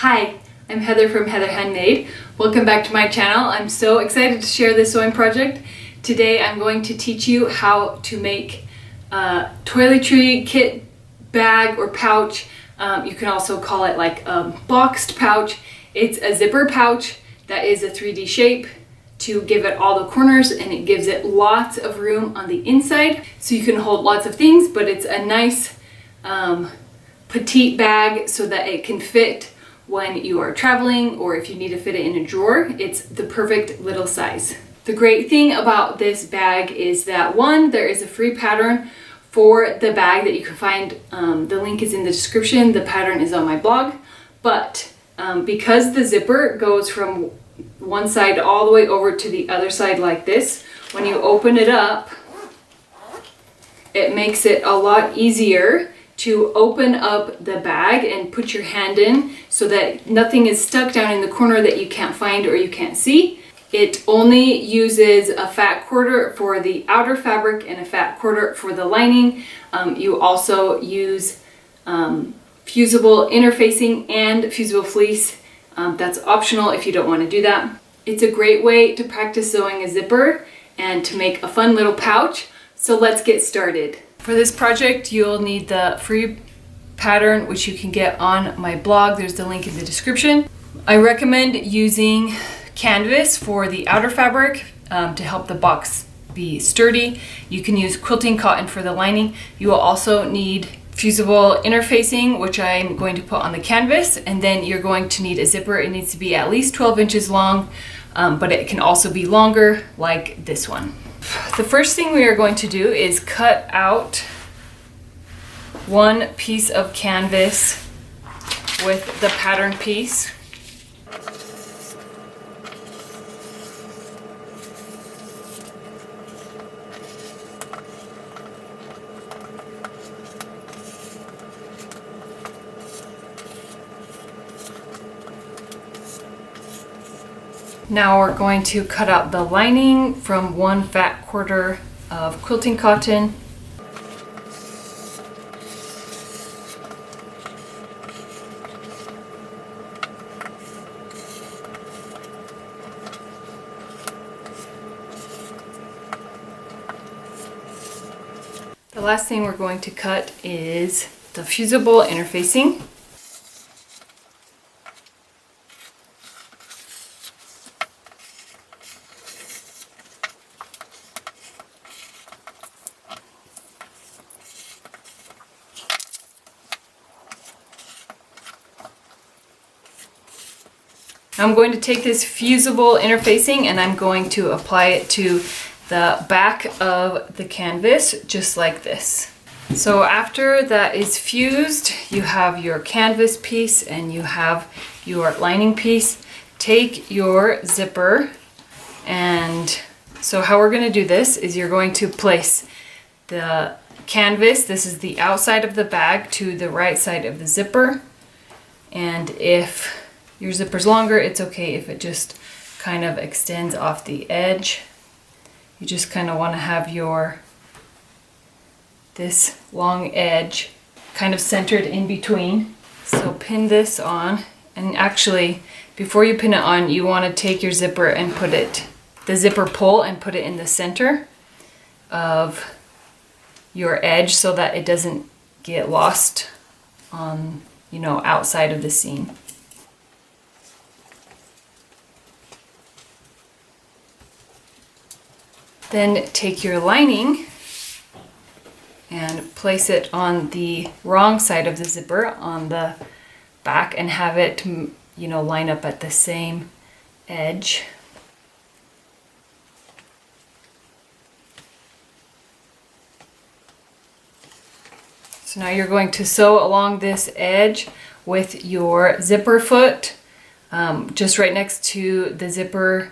Hi, I'm Heather from Heather Handmade. Welcome back to my channel. I'm so excited to share this sewing project. Today I'm going to teach you how to make a toiletry kit bag or pouch. You can also call it like a boxed pouch. It's a zipper pouch that is a 3D shape to give it all the corners, and it gives it lots of room on the inside so you can hold lots of things, but it's a nice petite bag so that it can fit when you are traveling, or if you need to fit it in a drawer. It's the perfect little size. The great thing about this bag is that one, there is a free pattern for the bag that you can find. The link is in the description. The pattern is on my blog. But because the zipper goes from one side all the way over to the other side like this, when you open it up, it makes it a lot easier to open up the bag and put your hand in so that nothing is stuck down in the corner that you can't find or you can't see. It only uses a fat quarter for the outer fabric and a fat quarter for the lining. You also use fusible interfacing and fusible fleece. That's optional if you don't want to do that. It's a great way to practice sewing a zipper and to make a fun little pouch. So let's get started. For this project, you'll need the free pattern, which you can get on my blog. There's the link in the description. I recommend using canvas for the outer fabric to help the box be sturdy. You can use quilting cotton for the lining. You will also need fusible interfacing, which I'm going to put on the canvas, and then you're going to need a zipper. It needs to be at least 12 inches long, but it can also be longer, like this one. The first thing we are going to do is cut out one piece of canvas with the pattern piece. Now we're going to cut out the lining from one fat quarter of quilting cotton. The last thing we're going to cut is the fusible interfacing. I'm going to take this fusible interfacing and I'm going to apply it to the back of the canvas, just like this. So after that is fused, you have your canvas piece and you have your lining piece. Take your zipper, and so how we're going to do this is you're going to place the canvas, this is the outside of the bag, to the right side of the zipper. And if your zipper's longer, it's okay if it just kind of extends off the edge. You just kind of want to have this long edge kind of centered in between. So pin this on, and actually before you pin it on, you want to take your zipper and put it, the zipper pull, and put it in the center of your edge so that it doesn't get lost on, outside of the seam. Then take your lining and place it on the wrong side of the zipper on the back and have it, line up at the same edge. So now you're going to sew along this edge with your zipper foot, just right next to the zipper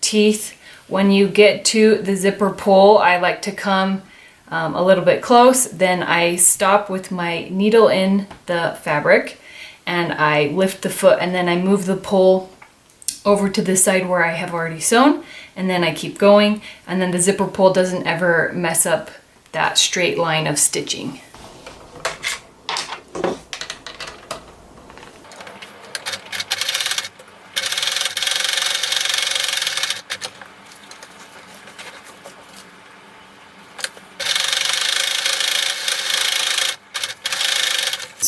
teeth. When you get to the zipper pull, I like to come a little bit close, then I stop with my needle in the fabric and I lift the foot, and then I move the pull over to the side where I have already sewn, and then I keep going, and then the zipper pull doesn't ever mess up that straight line of stitching.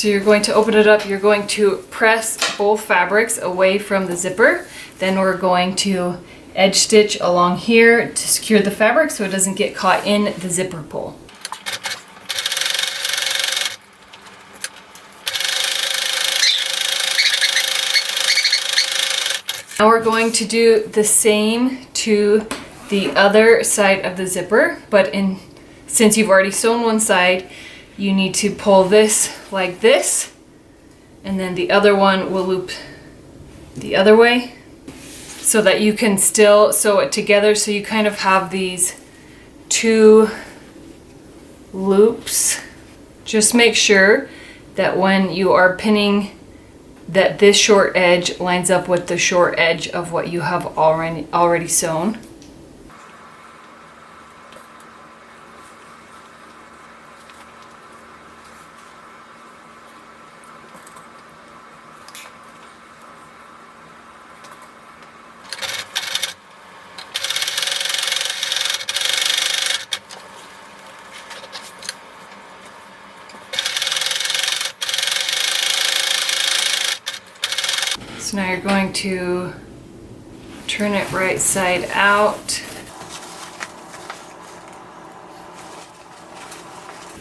So you're going to open it up, you're going to press both fabrics away from the zipper. Then we're going to edge stitch along here to secure the fabric so it doesn't get caught in the zipper pull. Now we're going to do the same to the other side of the zipper, but since you've already sewn one side, you need to pull this like this, and then the other one will loop the other way so that you can still sew it together. So you kind of have these two loops. Just make sure that when you are pinning that this short edge lines up with the short edge of what you have already sewn. So now you're going to turn it right side out,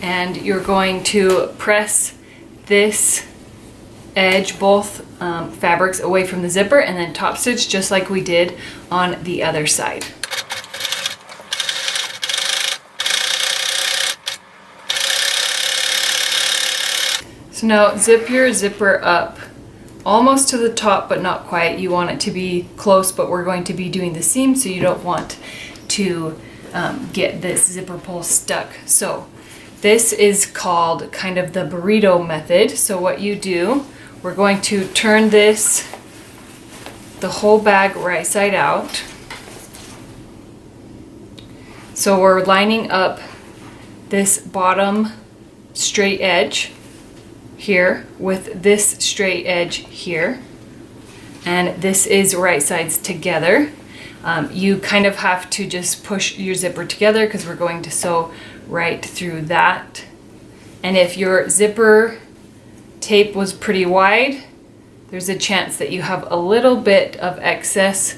and you're going to press this edge, both fabrics away from the zipper, and then top stitch just like we did on the other side. So now zip your zipper up almost to the top, but not quite. You want it to be close, but we're going to be doing the seam, so you don't want to get this zipper pull stuck. So this is called kind of the burrito method. So what you do, we're going to turn this, the whole bag right side out. So we're lining up this bottom straight edge here with this straight edge here, and this is right sides together. You kind of have to just push your zipper together because we're going to sew right through that. And if your zipper tape was pretty wide, there's a chance that you have a little bit of excess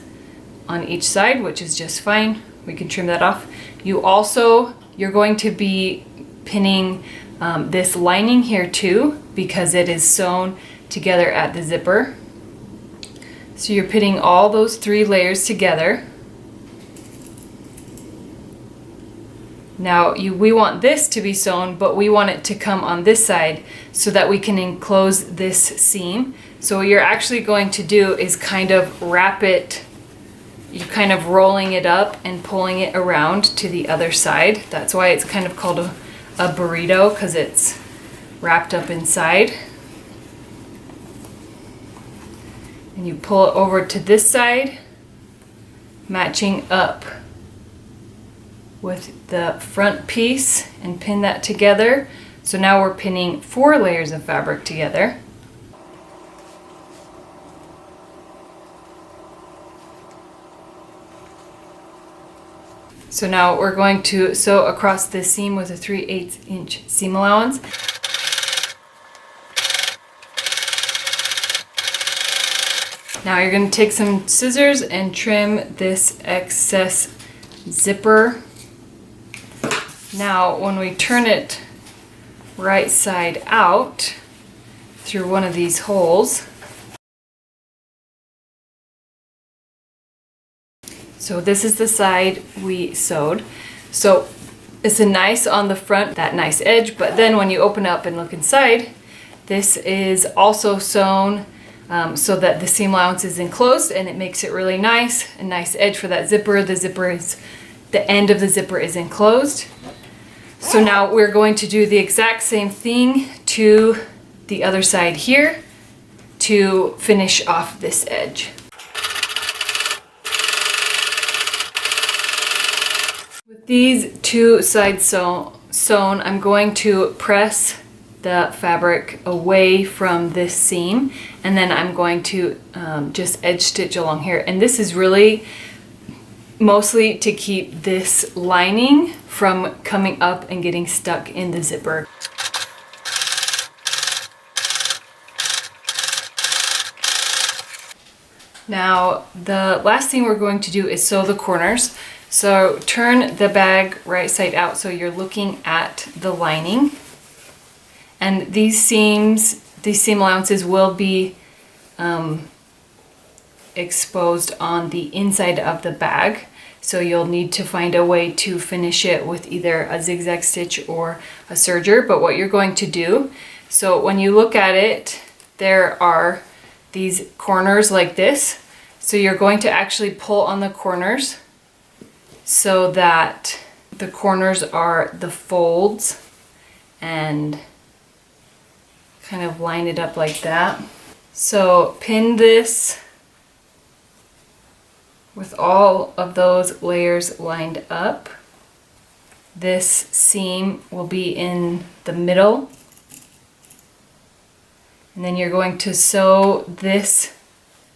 on each side, which is just fine. We can trim that off. You're going to be pinning this lining here too, because it is sewn together at the zipper. So you're pinning all those 3 layers together. Now we want this to be sewn, but we want it to come on this side so that we can enclose this seam. So what you're actually going to do is kind of wrap it, you're kind of rolling it up and pulling it around to the other side. That's why it's kind of called a burrito, because it's wrapped up inside. And you pull it over to this side, matching up with the front piece, and pin that together. So now we're pinning 4 layers of fabric together. So now we're going to sew across this seam with a 3/8 inch seam allowance. Now you're going to take some scissors and trim this excess zipper. Now when we turn it right side out through one of these holes, so this is the side we sewed. So it's a nice on the front, that nice edge, but then when you open up and look inside, this is also sewn so that the seam allowance is enclosed, and it makes it really nice, a nice edge for that zipper. The end of the zipper is enclosed. So now we're going to do the exact same thing to the other side here to finish off this edge. With these 2 sides sewn, I'm going to press the fabric away from this seam, and then I'm going to just edge stitch along here. And this is really mostly to keep this lining from coming up and getting stuck in the zipper. Now, the last thing we're going to do is sew the corners. So turn the bag right side out so you're looking at the lining. And these seam allowances will be exposed on the inside of the bag. So you'll need to find a way to finish it with either a zigzag stitch or a serger. But what you're going to do, so when you look at it, there are these corners like this. So you're going to actually pull on the corners so that the corners are the folds, and kind of line it up like that. So pin this with all of those layers lined up. This seam will be in the middle. And then you're going to sew this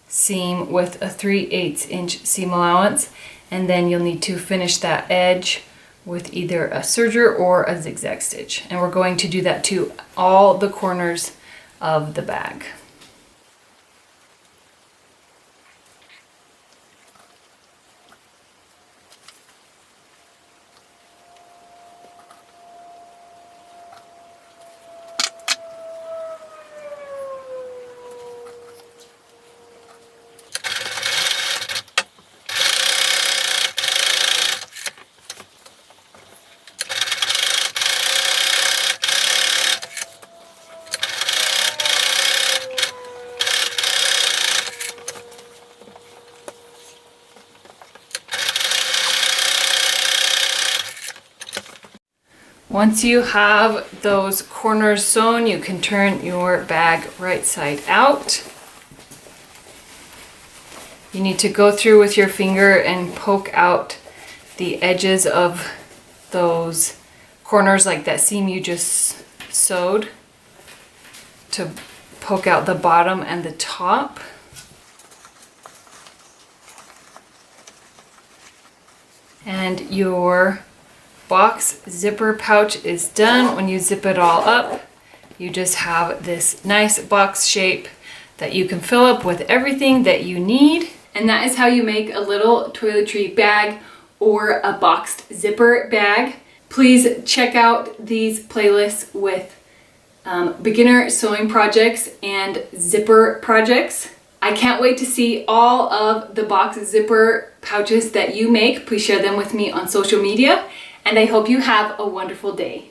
seam with a 3/8 inch seam allowance, and then you'll need to finish that edge with either a serger or a zigzag stitch. And we're going to do that to all the corners of the bag. Once you have those corners sewn, you can turn your bag right side out. You need to go through with your finger and poke out the edges of those corners, like that seam you just sewed, to poke out the bottom and the top. And your box zipper pouch is done. When you zip it all up, you just have this nice box shape that you can fill up with everything that you need. And that is how you make a little toiletry bag or a boxed zipper bag. Please check out these playlists with beginner sewing projects and zipper projects. I can't wait to see all of the box zipper pouches that you make. Please share them with me on social media, and I hope you have a wonderful day.